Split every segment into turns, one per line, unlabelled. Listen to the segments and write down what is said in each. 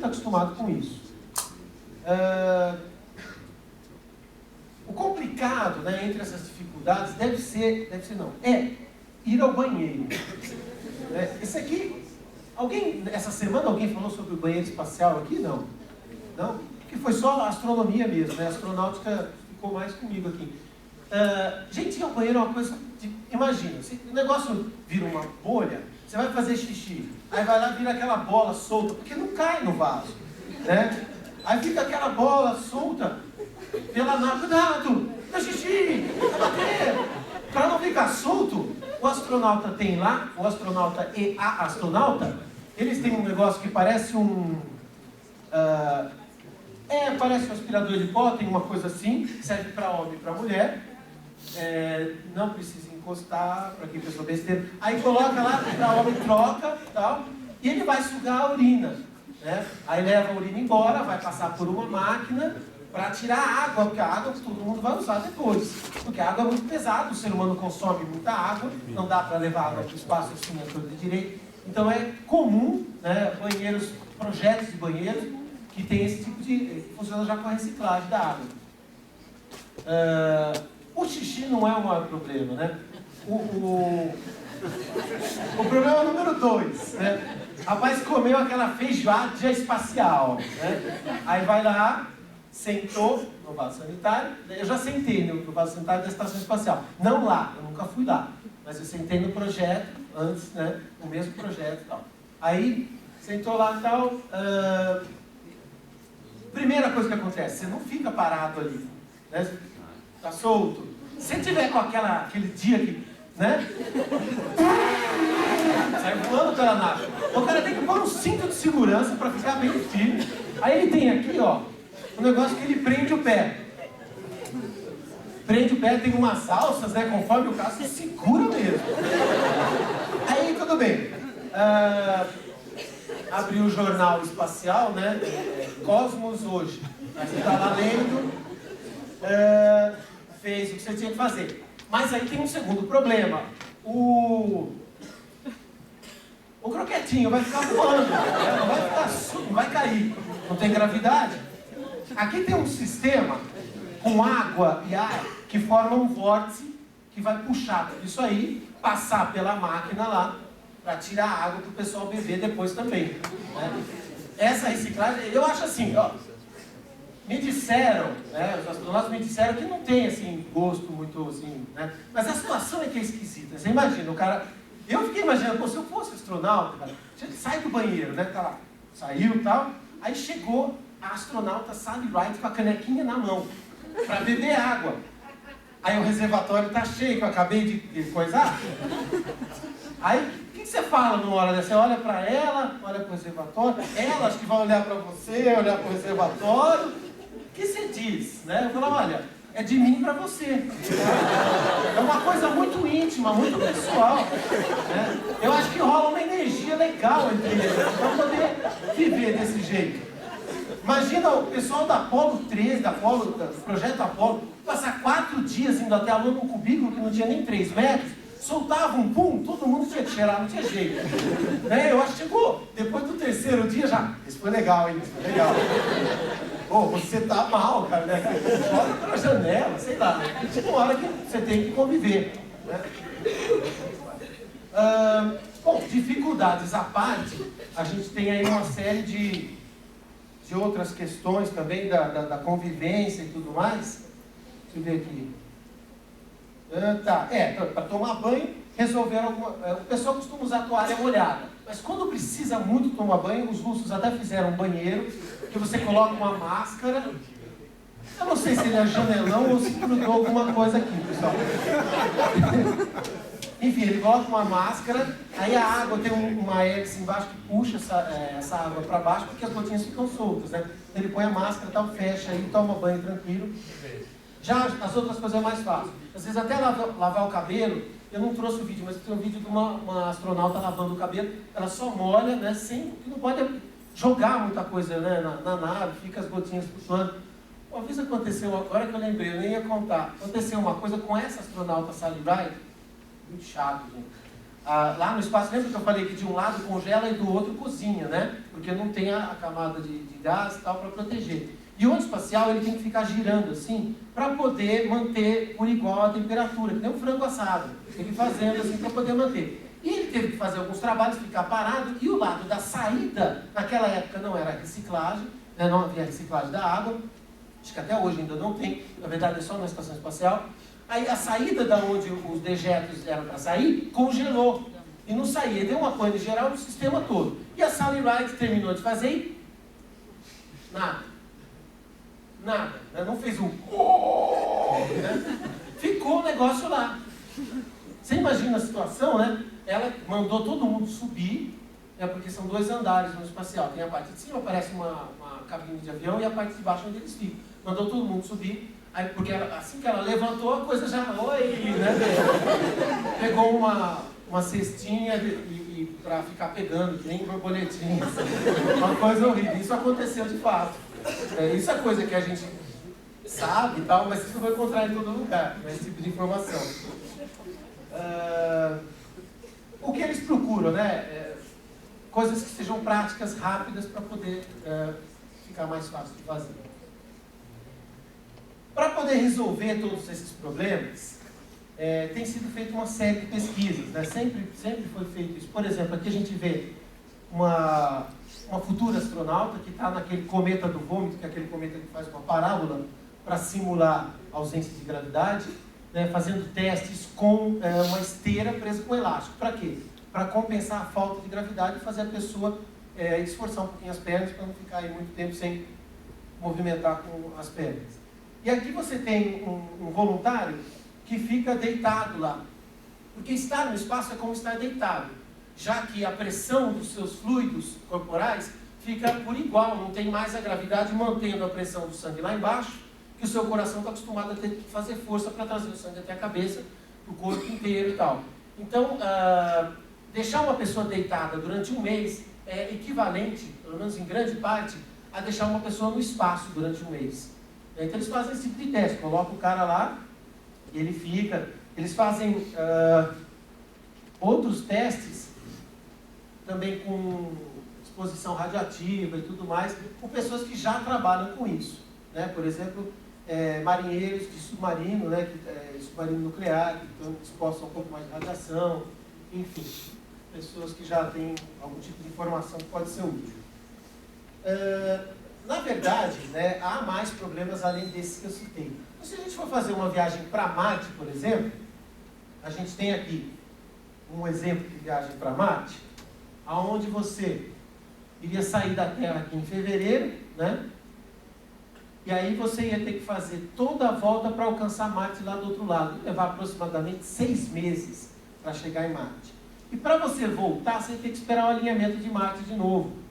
acostumado com isso. O complicado, né, entre essas dificuldades é ir ao banheiro. Esse aqui, essa semana alguém falou sobre o banheiro espacial aqui? Não? Não? Porque foi só a astronomia mesmo, né? A astronáutica ficou mais comigo aqui. Gente, ir ao banheiro é uma coisa... Imagina, se o negócio vira uma bolha, você vai fazer xixi, aí vai lá e vira aquela bola solta, porque não cai no vaso, né? Aí fica aquela bola solta pela nave. Cuidado! Meu xixi! Vai bater! Para não ficar solto, o astronauta tem lá, o astronauta e a astronauta, eles têm um negócio que parece parece um aspirador de pó, tem uma coisa assim, serve para homem e para mulher. Não precisa encostar, para quem pensou besteira. Aí coloca lá, para homem troca e tal, e ele vai sugar a urina, né? Aí leva a urina embora, vai passar por uma máquina para tirar a água, porque a água todo mundo vai usar depois. Porque a água é muito pesada, o ser humano consome muita água, não dá para levar água para o espaço assim, a todo direito. Então é comum, né, projetos de banheiros que tem esse tipo de... funciona já com a reciclagem da água. O xixi não é o maior problema, né? O problema é o número 2, né? O rapaz comeu aquela feijoada espacial, né? Aí vai lá, sentou no vaso sanitário. Eu já sentei no vaso sanitário da estação espacial. Não lá, eu nunca fui lá. Mas eu sentei no projeto, antes, né? O mesmo projeto e tal. Aí, sentou lá e tal. Primeira coisa que acontece, você não fica parado ali, né? Tá solto. Se tiver com aquele dia que, né? Sai voando pela nave. O cara tem que pôr um cinto de segurança para ficar bem firme. Aí ele tem aqui, ó, um negócio que ele prende o pé. Prende o pé, tem umas alças, né? Conforme o caso, se segura mesmo. Aí tudo bem. Abriu o jornal espacial, né? Cosmos hoje. Aí você está lá lendo. Fez o que você tinha que fazer. Mas aí tem um segundo problema. O croquetinho vai ficar voando, né? Não vai cair. Não tem gravidade. Aqui tem um sistema com água e ar que forma um vórtice que vai puxar isso aí, passar pela máquina lá, para tirar a água para o pessoal beber depois também, né? Essa reciclagem, eu acho assim, ó, me disseram, né, os astronautas me disseram que não tem assim, gosto muito assim, né? Mas a situação é que é esquisita. Você imagina, o cara... Eu fiquei imaginando, pô, se eu fosse astronauta, cara, sai do banheiro, né, tá lá, saiu e tal, aí chegou a astronauta Sally Ride com a canequinha na mão, para beber água. Aí o reservatório tá cheio, que eu acabei de coisar. Aí, o que você fala numa hora dessa? Você olha para ela, olha para o reservatório, ela acho que vai olhar para você, olhar para o reservatório. O que você diz, né? Eu falo, olha, é de mim para você. É uma coisa muito íntima, muito pessoal, né? Eu acho que rola uma energia legal entre eles, para poder viver desse jeito. Imagina o pessoal da Apollo 13, do projeto Apollo, passar 4 dias indo até a Lua num cubículo que não tinha nem 3 metros, soltava um pum, todo mundo tinha que cheirar, não tinha jeito. Né? Eu acho que chegou, depois do 3º dia já, isso foi legal, hein? Isso foi legal. Pô, você tá mal, cara, né? Olha pela janela, sei lá. Tipo, uma hora que você tem que conviver, né? Bom, dificuldades à parte, a gente tem aí uma série de outras questões também da convivência e tudo mais. Deixa eu ver aqui. Para tomar banho, resolveram alguma... O pessoal costuma usar toalha molhada, mas quando precisa muito tomar banho, os russos até fizeram um banheiro, que você coloca uma máscara. Eu não sei se ele é janelão ou se grudou alguma coisa aqui, pessoal. Enfim, ele coloca uma máscara, aí a água tem uma hélice embaixo que puxa essa água para baixo, porque as gotinhas ficam soltas, né? Ele põe a máscara, tal, fecha aí, toma banho tranquilo. Já as outras coisas é mais fácil. Às vezes até lavar o cabelo, eu não trouxe o vídeo, mas tem um vídeo de uma astronauta lavando o cabelo, ela só molha, né? Não pode jogar muita coisa, né, na nave, fica as gotinhas flutuando. Uma vez aconteceu, agora que eu lembrei, eu nem ia contar, aconteceu uma coisa com essa astronauta Sally Ride, muito chato, gente. Lá no espaço, lembra que eu falei que de um lado congela e do outro cozinha, né? Porque não tem a camada de gás e tal para proteger. E o ônibus espacial ele tem que ficar girando assim para poder manter por igual a temperatura, que nem um frango assado. Tem que ir fazendo assim para poder manter. E ele teve que fazer alguns trabalhos, ficar parado, e o lado da saída, naquela época não era reciclagem, né? Não havia reciclagem da água, acho que até hoje ainda não tem, na verdade é só na estação espacial. Aí a saída da onde os dejetos eram para sair, congelou. E não saía, deu uma pane geral no sistema todo. E a Sally Ride terminou de fazer e nada. Nada. Né? Não fez um... Né? Ficou o negócio lá. Você imagina a situação, né? Ela mandou todo mundo subir, né? Porque são 2 andares no espacial. Tem a parte de cima, parece uma cabine de avião, e a parte de baixo onde eles ficam. Mandou todo mundo subir. Aí, porque assim que ela levantou, a coisa já... Oi! Né? Pegou uma cestinha para ficar pegando, que nem borboletinha. Uma coisa horrível. Isso aconteceu de fato. Isso é coisa que a gente sabe e tal, mas você não vai encontrar em todo lugar, esse tipo de informação. O que eles procuram, né? Coisas que sejam práticas, rápidas, para poder ficar mais fácil de fazer. Para poder resolver todos esses problemas, tem sido feita uma série de pesquisas, né? Sempre foi feito isso. Por exemplo, aqui a gente vê uma futura astronauta que está naquele cometa do vômito, que é aquele cometa que faz uma parábola para simular a ausência de gravidade, né? Fazendo testes com uma esteira presa com elástico. Para quê? Para compensar a falta de gravidade e fazer a pessoa esforçar um pouquinho as pernas para não ficar aí muito tempo sem movimentar com as pernas. E aqui você tem um voluntário que fica deitado lá. Porque estar no espaço é como estar deitado, já que a pressão dos seus fluidos corporais fica por igual, não tem mais a gravidade mantendo a pressão do sangue lá embaixo, que o seu coração está acostumado a ter que fazer força para trazer o sangue até a cabeça, o corpo inteiro e tal. Então, deixar uma pessoa deitada durante um mês é equivalente, pelo menos em grande parte, a deixar uma pessoa no espaço durante um mês. Então eles fazem esse tipo de teste, colocam o cara lá, e ele fica. Eles fazem outros testes, também com exposição radioativa e tudo mais, com pessoas que já trabalham com isso. Né? Por exemplo, marinheiros de submarino, né? Submarino nuclear, que estão expostos a um pouco mais de radiação, enfim, pessoas que já têm algum tipo de informação que pode ser útil. Na verdade, né, há mais problemas além desses que eu citei. Então, se a gente for fazer uma viagem para Marte, por exemplo, a gente tem aqui um exemplo de viagem para Marte, aonde você iria sair da Terra aqui em fevereiro, né? E aí você ia ter que fazer toda a volta para alcançar Marte lá do outro lado. Ia levar aproximadamente 6 meses para chegar em Marte. E para você voltar, você ia ter que esperar o alinhamento de Marte de novo.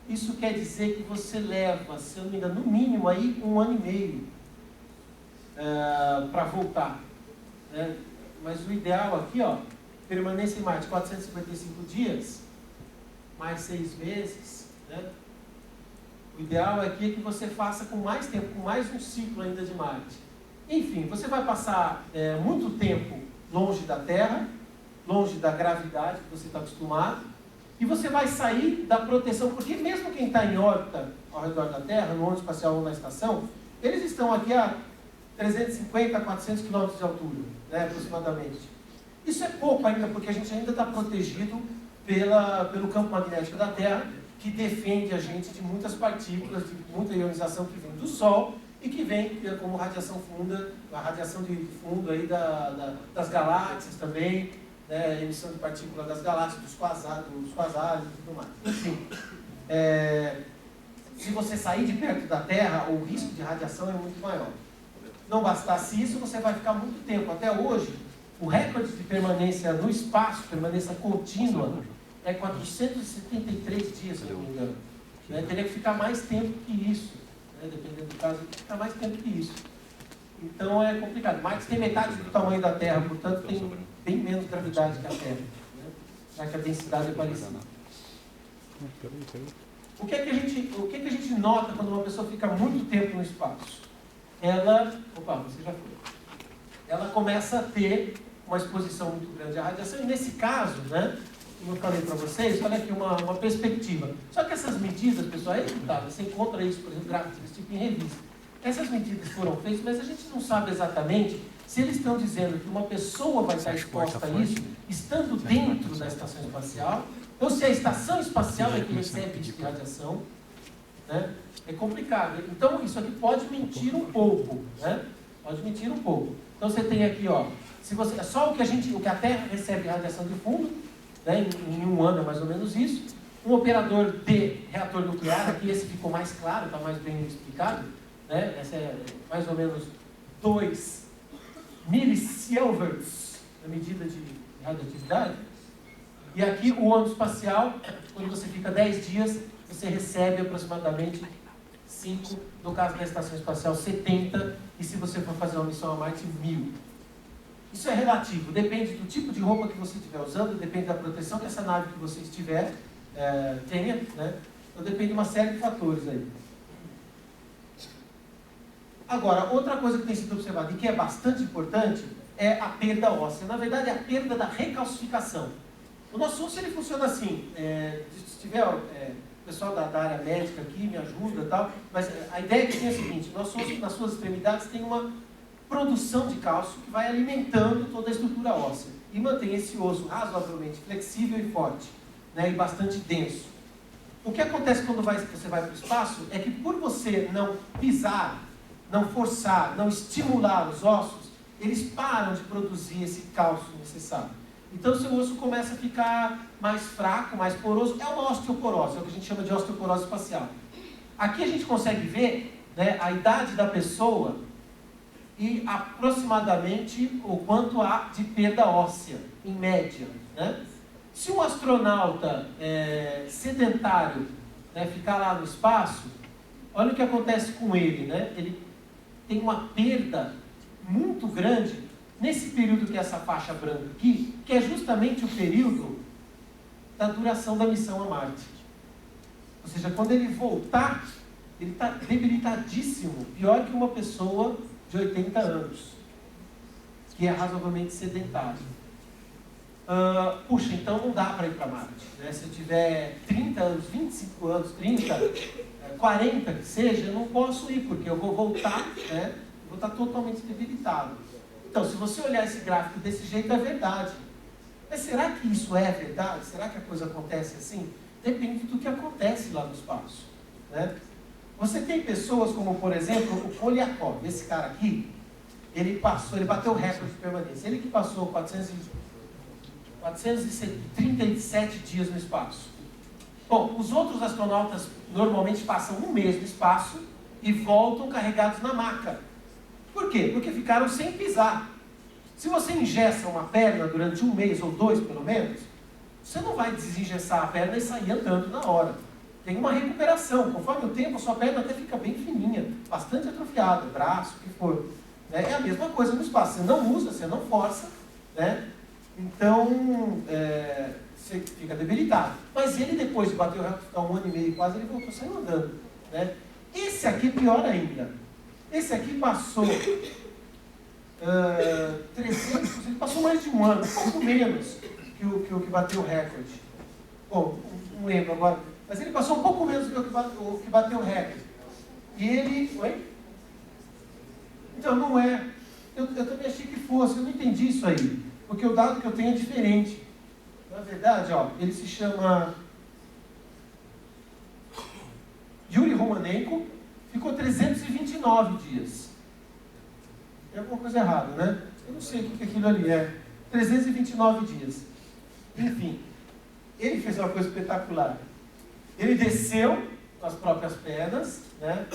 Isso quer dizer que você leva, se eu não me engano, no mínimo aí 1 ano e meio para voltar. Né? Mas o ideal aqui, ó, permanência em Marte 455 dias, mais 6 meses. Né? O ideal aqui é que você faça com mais tempo, com mais um ciclo ainda de Marte. Enfim, você vai passar muito tempo longe da Terra, longe da gravidade que você está acostumado, e você vai sair da proteção, porque mesmo quem está em órbita ao redor da Terra, no ônibus espacial ou na estação, eles estão aqui a 350 a 400 km de altura, né, aproximadamente. Isso é pouco ainda, porque a gente ainda está protegido pelo campo magnético da Terra, que defende a gente de muitas partículas, de muita ionização que vem do Sol e que vem como radiação funda, a radiação de fundo aí das galáxias também, né, emissão de partículas das galáxias, dos quasares e tudo mais. Enfim, se você sair de perto da Terra, o risco de radiação é muito maior. Não bastasse isso, você vai ficar muito tempo. Até hoje, o recorde de permanência no espaço, permanência contínua, é 473 dias, se eu não me engano. Né? Teria que ficar mais tempo que isso. Né? Dependendo do caso, teria que ficar mais tempo que isso. Então é complicado. Marte tem metade do tamanho da Terra, portanto tem bem menos gravidade que a Terra. Né? Já que a densidade é parecida. O que é que a gente nota quando uma pessoa fica muito tempo no espaço? Ela... Opa, você já foi. Ela começa a ter uma exposição muito grande à radiação. E nesse caso, né, como eu falei para vocês, olha aqui uma perspectiva. Só que essas medidas, pessoal, é imutável. Você encontra isso, por exemplo, gráficos desse tipo em revista. Essas medidas foram feitas, mas a gente não sabe exatamente se eles estão dizendo que uma pessoa vai estar exposta a isso, estando dentro da estação espacial, ou se a estação espacial é que recebe de radiação, né? É complicado. Então, isso aqui pode mentir um pouco, né? Pode mentir um pouco. Então, você tem aqui, ó, se você, só o que a Terra recebe de radiação de fundo, né? Em um ano é mais ou menos isso. Um operador de reator nuclear, aqui esse ficou mais claro, está mais bem explicado, né? Essa é mais ou menos 2 millisieverts na medida de radioatividade. E aqui o ônibus espacial, quando você fica 10 dias, você recebe aproximadamente 5, no caso da estação espacial 70, e se você for fazer uma missão a Marte, 1000. Isso é relativo, depende do tipo de roupa que você estiver usando, depende da proteção que essa nave que você estiver tenha, né? Então depende de uma série de fatores aí. Agora, outra coisa que tem sido observada e que é bastante importante é a perda óssea. Na verdade, é a perda da recalcificação. O nosso osso ele funciona assim. Se tiver o pessoal da área médica aqui, me ajuda e tal, mas a ideia que tem é a seguinte: o nosso osso, nas suas extremidades, tem uma produção de cálcio que vai alimentando toda a estrutura óssea e mantém esse osso razoavelmente flexível e forte, né, e bastante denso. O que acontece quando você vai para o espaço é que, por você não pisar, não forçar, não estimular os ossos, eles param de produzir esse cálcio necessário. Então, seu osso começa a ficar mais fraco, mais poroso. É uma osteoporose, é o que a gente chama de osteoporose espacial. Aqui a gente consegue ver, né, a idade da pessoa e aproximadamente o quanto há de perda óssea, em média, né? Se um astronauta sedentário, né, ficar lá no espaço, olha o que acontece com ele, né? Ele tem uma perda muito grande nesse período que é essa faixa branca aqui, que é justamente o período da duração da missão a Marte. Ou seja, quando ele voltar, ele está debilitadíssimo, pior que uma pessoa de 80 anos, que é razoavelmente sedentário. Puxa, então não dá para ir para Marte, né? Se eu tiver 30 anos, 25 anos, 30, 40 que seja, eu não posso ir, porque eu vou voltar, né? Vou estar totalmente debilitado. Então, se você olhar esse gráfico desse jeito, é verdade. Mas será que isso é verdade? Será que a coisa acontece assim? Depende do que acontece lá no espaço, né? Você tem pessoas como, por exemplo, o Polyakov, esse cara aqui, ele bateu o recorde de permanência. Ele que passou 437 dias no espaço. Bom, os outros astronautas normalmente passam um mês no espaço e voltam carregados na maca. Por quê? Porque ficaram sem pisar. Se você engessa uma perna durante um mês ou 2, pelo menos, você não vai desengessar a perna e sair andando na hora. Tem uma recuperação. Conforme o tempo, a sua perna até fica bem fininha, bastante atrofiada, braço, o que for. É a mesma coisa no espaço. Você não usa, você não força, né? Então, você fica debilitado. Mas ele, depois de bater o recorde, ficar 1 ano e meio quase, ele voltou saindo andando, né? Esse aqui é pior ainda. Esse aqui passou 300, ele passou mais de um ano, um pouco menos que o que bateu o recorde. Bom, não lembro agora, mas ele passou um pouco menos do que o que bateu o recorde. E ele... Oi? Então, não é. Eu também achei que fosse, eu não entendi isso aí, porque o dado que eu tenho é diferente. Na verdade, ó, ele se chama Yuri Romanenko, ficou 329 dias. Tem alguma coisa errada, né? Eu não sei o que aquilo ali é. 329 dias. Enfim, ele fez uma coisa espetacular. Ele desceu com as próprias pernas, né?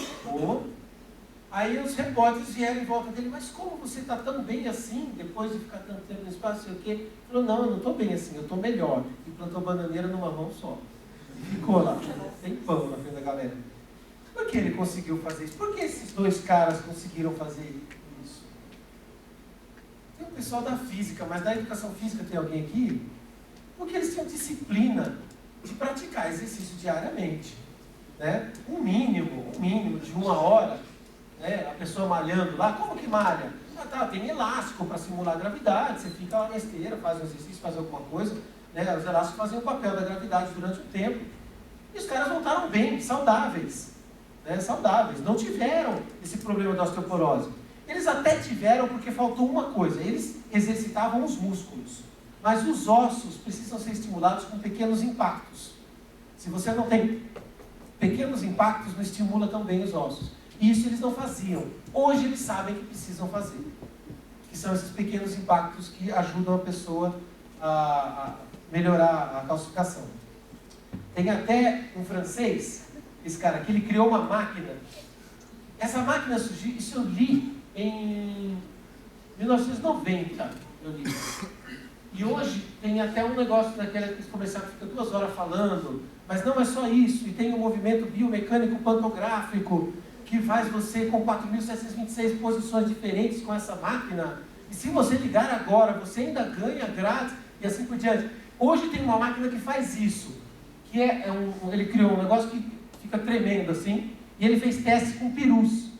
Aí os repórteres vieram em volta dele: mas como você está tão bem assim, depois de ficar tanto tempo no espaço, sei o quê? Ele falou: não, eu não estou bem assim, eu estou melhor. E plantou bananeira numa mão só. E ficou lá, tem pão na frente da galera. Por que ele conseguiu fazer isso? Por que esses dois caras conseguiram fazer isso? Tem o pessoal da física, mas da educação física tem alguém aqui? Porque eles tinham disciplina de praticar exercício diariamente, né? Um mínimo de 1 hora, né? A pessoa malhando lá, como que malha? tá, tem elástico para simular a gravidade, você fica lá na esteira, faz um exercício, faz alguma coisa, né? Os elásticos fazem o papel da gravidade durante um tempo. E os caras voltaram bem, saudáveis, né? Saudáveis, não tiveram esse problema da osteoporose. Eles até tiveram porque faltou uma coisa, eles exercitavam os músculos, mas os ossos precisam ser estimulados com pequenos impactos. Se você não tem pequenos impactos, não estimula tão bem os ossos. Isso eles não faziam. Hoje eles sabem que precisam fazer. Que são esses pequenos impactos que ajudam a pessoa a melhorar a calcificação. Tem até um francês, esse cara aqui, ele criou uma máquina. Essa máquina surgiu, isso eu li em 1990, eu li. E hoje tem até um negócio daqueles comerciais que fica 2 horas falando, mas não é só isso, e tem um movimento biomecânico pantográfico, que faz você com 4.726 posições diferentes com essa máquina, e se você ligar agora, você ainda ganha grátis, e assim por diante. Hoje tem uma máquina que faz isso, que ele criou um negócio que fica tremendo assim, e ele fez testes com perus,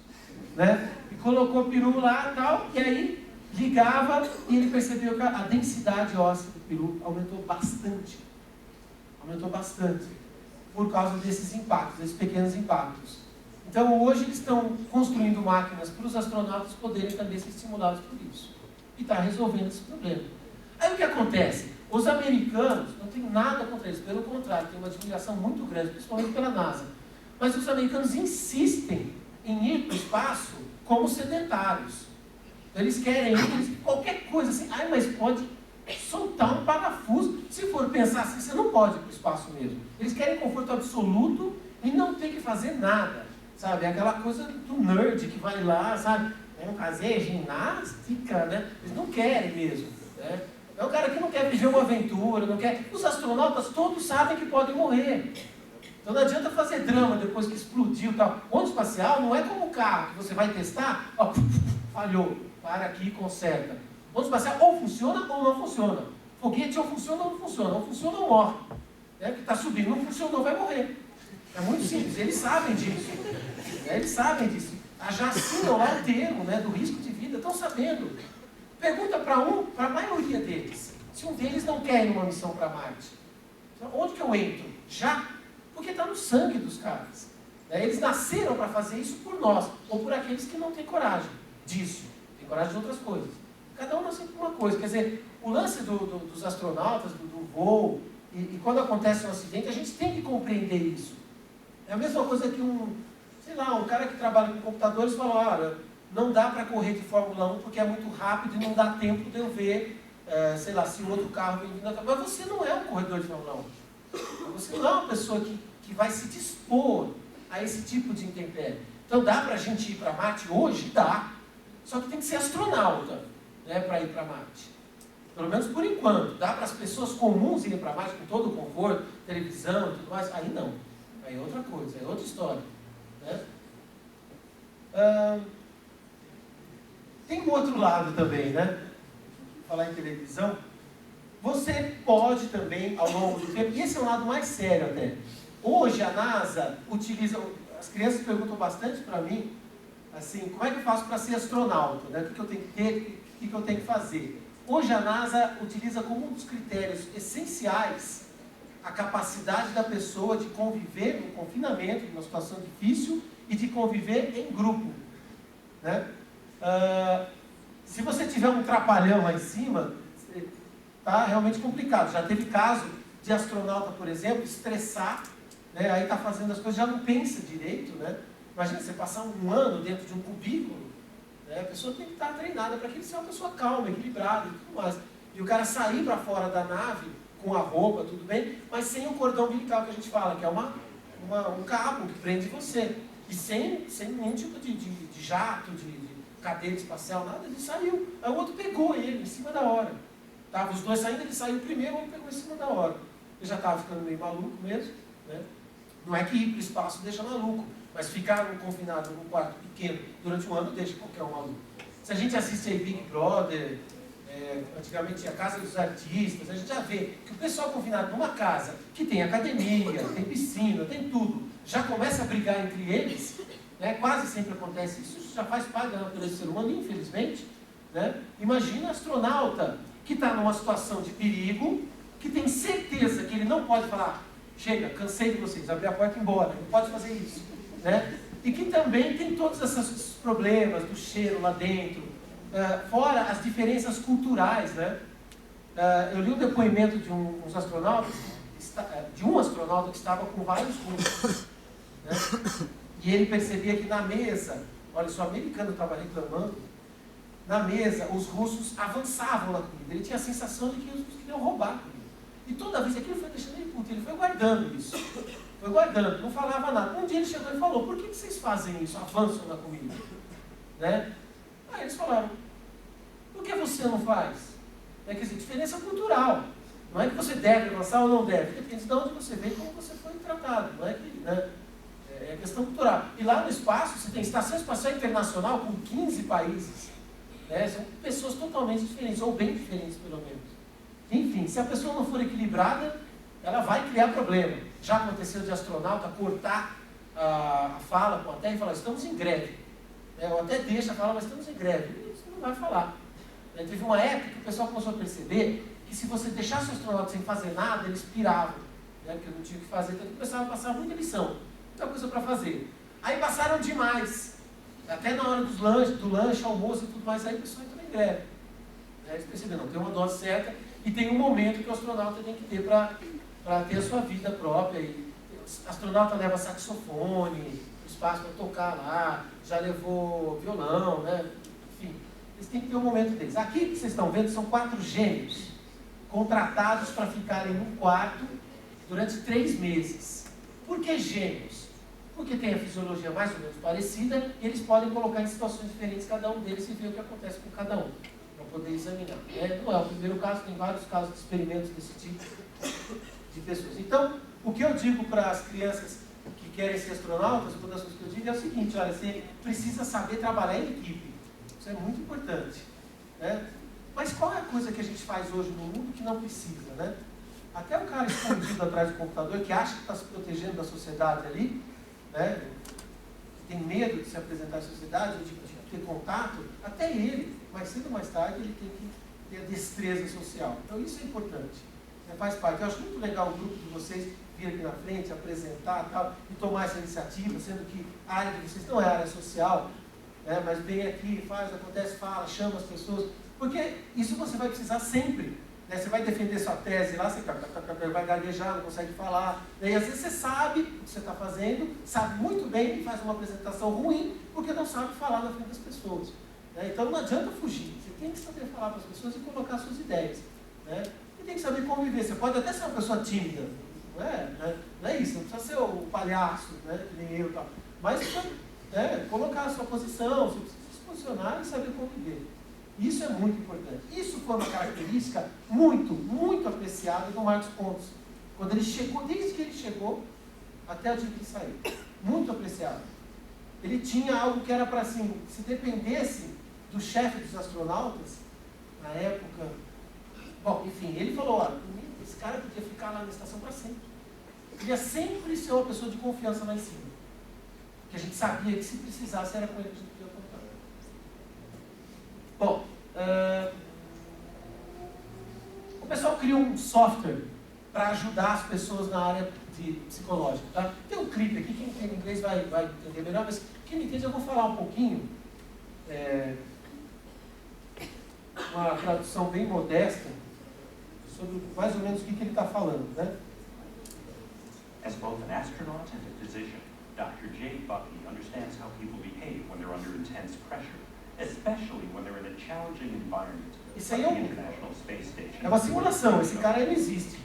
né? E colocou o peru lá e tal, e aí ligava, e ele percebeu que a densidade óssea do peru aumentou bastante, por causa desses impactos, desses pequenos impactos. Então hoje eles estão construindo máquinas para os astronautas poderem também ser estimulados por isso. E está resolvendo esse problema. Aí o que acontece? Os americanos, não tem nada contra eles, pelo contrário, tem uma admiração muito grande, principalmente pela NASA. Mas os americanos insistem em ir para o espaço como sedentários. Eles querem ir, qualquer coisa assim, mas pode soltar um parafuso. Se for pensar assim, você não pode ir para o espaço mesmo. Eles querem conforto absoluto e não tem que fazer nada. Sabe, aquela coisa do nerd que vai lá, sabe, fazer ginástica, né? Eles não querem mesmo, né? É um cara que não quer viver uma aventura, não quer... Os astronautas todos sabem que podem morrer. Então não adianta fazer drama depois que explodiu e tal. O ônibus espacial não é como o carro, que você vai testar, ó, falhou, para aqui e conserta. O ônibus espacial ou funciona ou não funciona. Foguete ou funciona ou não funciona. Ou funciona ou morre. Né? Que está subindo, não funcionou, vai morrer. É muito simples, eles sabem disso. Eles sabem disso. Já assinam lá o termo, né, do risco de vida, estão sabendo. Pergunta para a maioria deles, se um deles não quer ir numa missão para Marte. Então, onde que eu entro? Já? Porque está no sangue dos caras. Eles nasceram para fazer isso por nós, ou por aqueles que não têm coragem disso. Tem coragem de outras coisas. Cada um nasce por uma coisa. Quer dizer, o lance dos astronautas, do voo, e quando acontece um acidente, a gente tem que compreender isso. É a mesma coisa que um cara que trabalha com computadores fala, olha, não dá para correr de Fórmula 1 porque é muito rápido e não dá tempo de eu ver, se o outro carro vem vindo atrás. Mas você não é um corredor de Fórmula 1. Você não é uma pessoa que vai se dispor a esse tipo de intempérie. Então dá para a gente ir para Marte hoje? Dá. Só que tem que ser astronauta, né, para ir para Marte. Pelo menos por enquanto. Dá para as pessoas comuns irem para Marte com todo o conforto, televisão e tudo mais? Aí não. Aí é outra coisa, é outra história. Né? Tem um outro lado também, né? Falar em televisão. Você pode também, ao longo do tempo, e esse é um lado mais sério até. Hoje a NASA utiliza, as crianças perguntam bastante para mim, assim, como é que eu faço para ser astronauta? Né? O que eu tenho que ter, o que eu tenho que fazer? Hoje a NASA utiliza como um dos critérios essenciais a capacidade da pessoa de conviver no confinamento, numa situação difícil, e de conviver em grupo. Né? Se você tiver um trapalhão lá em cima, está realmente complicado. Já teve caso de astronauta, por exemplo, estressar, né? Aí está fazendo as coisas, já não pensa direito. Né? Imagina você passar um ano dentro de um cubículo, né? A pessoa tem que estar treinada para que ele seja uma pessoa calma, equilibrada e tudo mais. E o cara sair para fora da nave, com a roupa, tudo bem, mas sem o cordão umbilical que a gente fala, que é um cabo que prende você. E sem nenhum tipo de jato, de cadeira espacial, nada, ele saiu. Aí o outro pegou ele em cima da hora. Tava os dois saindo, ele saiu primeiro, o outro pegou em cima da hora. Ele já estava ficando meio maluco mesmo. Né? Não é que ir para o espaço deixa maluco, mas ficar confinado num quarto pequeno durante um ano deixa qualquer um maluco. Se a gente assiste aí Big Brother, antigamente a Casa dos Artistas, a gente já vê que o pessoal confinado numa casa que tem academia, tem piscina, tem tudo, já começa a brigar entre eles, né? Quase sempre acontece isso, já faz parte da natureza do ser humano, infelizmente, Né? Imagina um astronauta que está numa situação de perigo, que tem certeza que ele não pode falar, chega, cansei de vocês, abrir a porta e ir embora, não pode fazer isso. Né? E que também tem todos esses problemas do cheiro lá dentro, fora as diferenças culturais. Né? Eu li um depoimento de um astronauta que estava com vários russos. Né? E ele percebia que na mesa, olha só, o americano estava reclamando, na mesa os russos avançavam na comida. Ele tinha a sensação de que os russos queriam roubar a comida. E toda vez aquilo foi deixando ele puto, ele foi guardando isso. Foi guardando, não falava nada. Um dia ele chegou e falou, por que vocês fazem isso, avançam na comida? Né? Aí eles falaram, por que você não faz? Quer dizer, diferença cultural. Não é que você deve avançar ou não deve, depende de onde você vem e como você foi tratado. Não é que, né? É questão cultural. E lá no espaço, você tem Estação Espacial Internacional com 15 países. Né? São pessoas totalmente diferentes, ou bem diferentes pelo menos. Enfim, se a pessoa não for equilibrada, ela vai criar problema. Já aconteceu de astronauta cortar a fala com a Terra e falar, estamos em greve. Ou até deixa falar, mas estamos em greve. E você não vai falar. Teve uma época que o pessoal começou a perceber que se você deixasse o astronauta sem fazer nada, eles piravam. Né? Porque não tinha o que fazer, então começaram a passar muita lição. Muita coisa para fazer. Aí passaram demais. Até na hora do lanche, almoço e tudo mais, aí o pessoal entrou em greve. Eles perceberam, não, tem uma dose certa e tem um momento que o astronauta tem que ter para ter a sua vida própria. E o astronauta leva saxofone, espaço para tocar lá, já levou violão, né? Enfim, eles têm que ter um momento deles. Aqui que vocês estão vendo são 4 gêmeos contratados para ficarem no quarto durante 3 meses. Por que gêmeos? Porque tem a fisiologia mais ou menos parecida e eles podem colocar em situações diferentes cada um deles e ver o que acontece com cada um, para poder examinar. Não é o primeiro caso, tem vários casos de experimentos desse tipo de pessoas. Então, o que eu digo para as crianças que querem ser astronautas, uma das coisas que eu digo é o seguinte, olha, você precisa saber trabalhar em equipe. Isso é muito importante. Né? Mas qual é a coisa que a gente faz hoje no mundo que não precisa? Né? Até o cara escondido atrás do computador, que acha que está se protegendo da sociedade ali, né? Tem medo de se apresentar à sociedade, de ter contato, até ele, mais cedo ou mais tarde, ele tem que ter a destreza social. Então isso é importante, né? Faz parte. Eu acho muito legal o grupo de vocês vir aqui na frente, apresentar tal, e tomar essa iniciativa, sendo que a área de vocês não é área social, né? Mas vem aqui, faz, acontece, fala, chama as pessoas, porque isso você vai precisar sempre. Né? Você vai defender sua tese lá, você vai gaguejar, não consegue falar. E às vezes você sabe o que você está fazendo, sabe muito bem e faz uma apresentação ruim, porque não sabe falar na frente das pessoas. Né? Então não adianta fugir. Você tem que saber falar para as pessoas e colocar suas ideias. Né? E tem que saber conviver. Você pode até ser uma pessoa tímida. Não é isso, não precisa ser o palhaço, né? Que nem eu e tal. Mas colocar a sua posição, você precisa se posicionar e saber conviver. Isso é muito importante. Isso foi uma característica muito, muito apreciada do Marcos Pontes. Quando ele chegou, desde que ele chegou até o dia que ele saiu. Muito apreciado. Ele tinha algo que era para assim, se dependesse do chefe dos astronautas, na época. Bom, enfim, ele falou, olha, esse cara podia ficar lá na estação para sempre. Ele queria sempre ser uma pessoa de confiança lá em cima. Porque a gente sabia que se precisasse era com ele que a gente podia contar. Bom, o pessoal criou um software para ajudar as pessoas na área psicológica. Tá? Tem um clipe aqui, quem entende inglês vai entender melhor, mas quem não entende eu vou falar um pouquinho, uma tradução bem modesta, sobre mais ou menos o que ele está falando. Né?
As both an astronaut and a physician, Dr. Jay Buckey understands how people behave when they're under intense pressure. Especially when they're in a challenging environment
like
the International Space Station.
É uma simulação, esse cara aí não existe.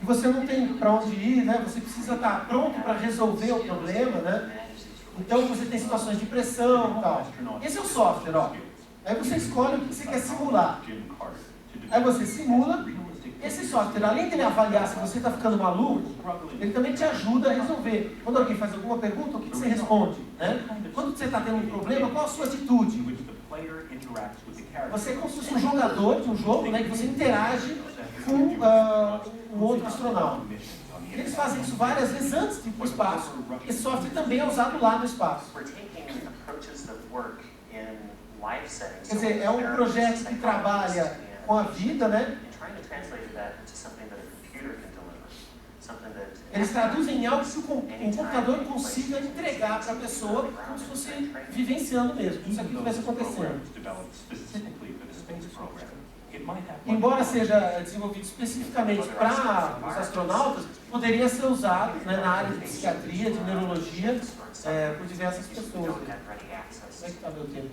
E você não tem para onde ir, né? Você precisa estar pronto para resolver o problema, né? Então você tem situações de pressão e tal. Esse é o software, ó. Aí você escolhe o que você quer simular. Aí você simula. Esse software, além de ele avaliar se você está ficando maluco, ele também te ajuda a resolver. Quando alguém faz alguma pergunta, o que você responde? Né? Quando você está tendo um problema, qual a sua atitude? Você é como se fosse um jogador de um jogo, né, que você interage com um outro astronauta. Eles fazem isso várias vezes antes de ir para o espaço. Esse software também é usado lá no espaço.
in life settings.
Quer dizer, é um projeto que trabalha com a vida, né? Eles traduzem em algo que o computador consiga entregar para a pessoa como se fosse vivenciando mesmo, como se aquilo estivesse acontecendo. Embora seja desenvolvido especificamente para os astronautas, poderia ser usado, né, na área de psiquiatria, de neurologia, por diversas pessoas. Como é que está meu tempo?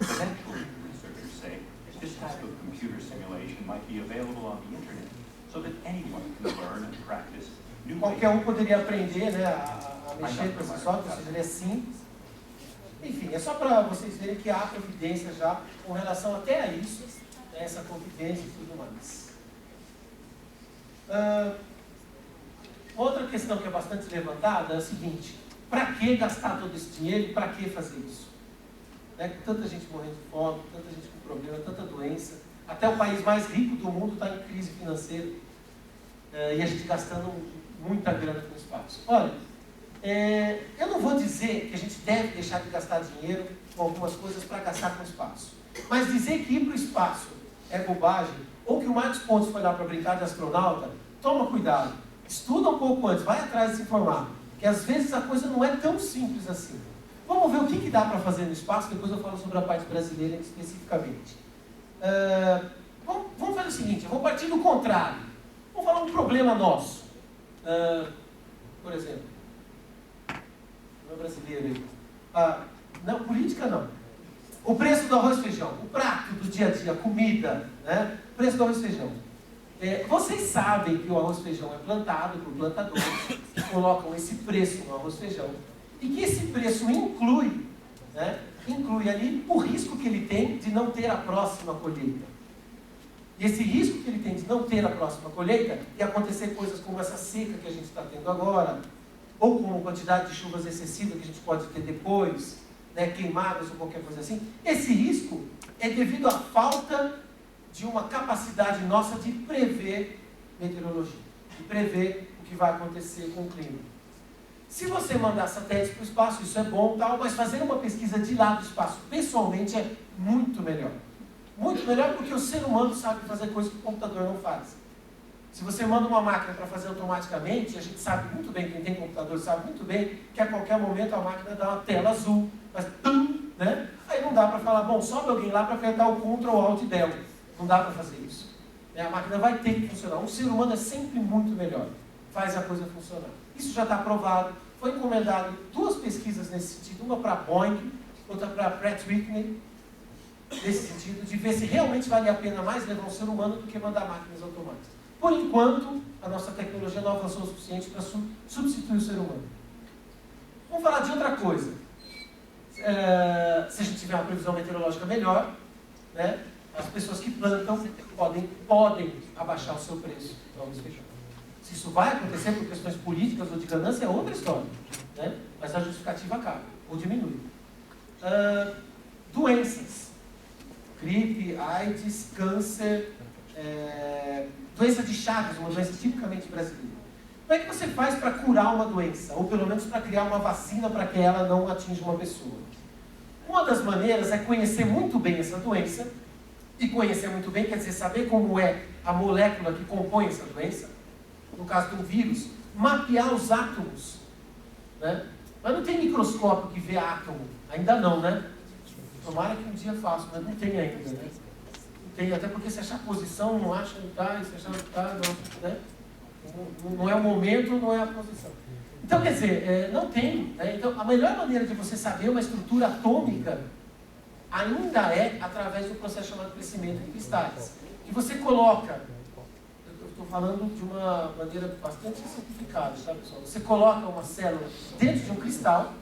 Eventually, researchers say, this type of computer simulation might be available on the internet, so that anyone can learn and practice new ways.
Qualquer um poderia aprender, né, a mexer com esse software, ou seja, ele é simples. Enfim, é só para vocês verem que há providência já com relação até a isso, né, essa convivência e tudo mais. Outra questão que é bastante levantada é a seguinte: para que gastar todo esse dinheiro e para que fazer isso? Né, com tanta gente morrendo de fome, tanta gente com problema, tanta doença, até o país mais rico do mundo está em crise financeira, e a gente gastando muita grana com espaço. Olha, eu não vou dizer que a gente deve deixar de gastar dinheiro com algumas coisas para gastar com espaço, mas dizer que ir para o espaço é bobagem, ou que o Marcos Pontes foi lá para brincar de astronauta, toma cuidado, estuda um pouco antes, vai atrás de se informar, que às vezes a coisa não é tão simples assim. Vamos ver o que dá para fazer no espaço, depois eu falo sobre a parte brasileira especificamente. Vamos fazer o seguinte, eu vou partir do contrário. Vamos falar um problema nosso. Por exemplo, não é brasileiro aí. Não, política não. O preço do arroz e feijão, o prato do dia a dia, a comida, né? O preço do arroz e feijão. Vocês sabem que o arroz e feijão é plantado por plantadores que colocam esse preço no arroz e feijão. E que esse preço inclui, né, ali o risco que ele tem de não ter a próxima colheita. E esse risco que ele tem de não ter a próxima colheita e acontecer coisas como essa seca que a gente está tendo agora, ou como quantidade de chuvas excessiva que a gente pode ter depois, né, queimadas ou qualquer coisa assim, esse risco é devido à falta de uma capacidade nossa de prever meteorologia, de prever o que vai acontecer com o clima. Se você mandar satélites para o espaço, isso é bom, tal, mas fazer uma pesquisa de lá do espaço, pessoalmente, é muito melhor. Muito melhor porque o ser humano sabe fazer coisas que o computador não faz. Se você manda uma máquina para fazer automaticamente, a gente sabe muito bem, quem tem computador sabe muito bem, que a qualquer momento a máquina dá uma tela azul, mas tum, né? Aí não dá para falar, bom, sobe alguém lá para apertar o Ctrl Alt Del. Não dá para fazer isso. A máquina vai ter que funcionar. Um ser humano é sempre muito melhor. Faz a coisa funcionar. Isso já está aprovado. Foi encomendado 2 pesquisas nesse sentido, uma para Boeing, outra para Pratt Whitney, nesse sentido, de ver se realmente vale a pena mais levar um ser humano do que mandar máquinas automáticas. Por enquanto, a nossa tecnologia não avançou o suficiente para substituir o ser humano. Vamos falar de outra coisa. Se a gente tiver uma previsão meteorológica melhor, né, as pessoas que plantam podem abaixar o seu preço. Vamos fechar. Se isso vai acontecer por questões políticas ou de ganância é outra história, né? Mas a justificativa acaba, ou diminui. Doenças. Gripe, AIDS, câncer, doença de Chagas, uma doença tipicamente brasileira. Como é que você faz para curar uma doença? Ou pelo menos para criar uma vacina para que ela não atinja uma pessoa? Uma das maneiras é conhecer muito bem essa doença, e conhecer muito bem quer dizer saber como é a molécula que compõe essa doença. No caso do vírus, mapear os átomos, né? Mas não tem microscópio que vê átomo, ainda não, né? Tomara que um dia faça, mas não tem ainda, né? Não tem, até porque se achar posição, não acha, não está, e se achar não está, não, né? Não é o momento, não é a posição. Então, quer dizer, não tem, né? Então, a melhor maneira de você saber uma estrutura atômica ainda é através do processo chamado crescimento de cristais, que você coloca. Estou falando de uma maneira bastante simplificada, tá, pessoal? Você coloca uma célula dentro de um cristal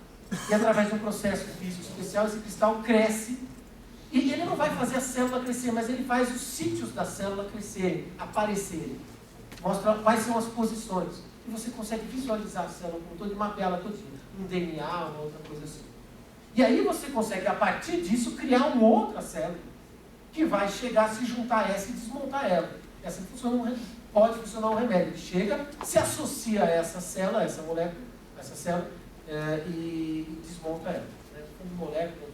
e através de um processo físico especial, esse cristal cresce e ele não vai fazer a célula crescer, mas ele faz os sítios da célula crescerem, aparecerem. Mostra quais são as posições. E você consegue visualizar a célula como todo e mapear ela todinha. Um DNA, uma outra coisa assim. E aí você consegue, a partir disso, criar uma outra célula que vai chegar a se juntar a essa e desmontar ela. Essa pode funcionar um remédio. Ele chega, se associa a essa célula, a essa molécula, a essa célula, e desmonta ela. Né? São moléculas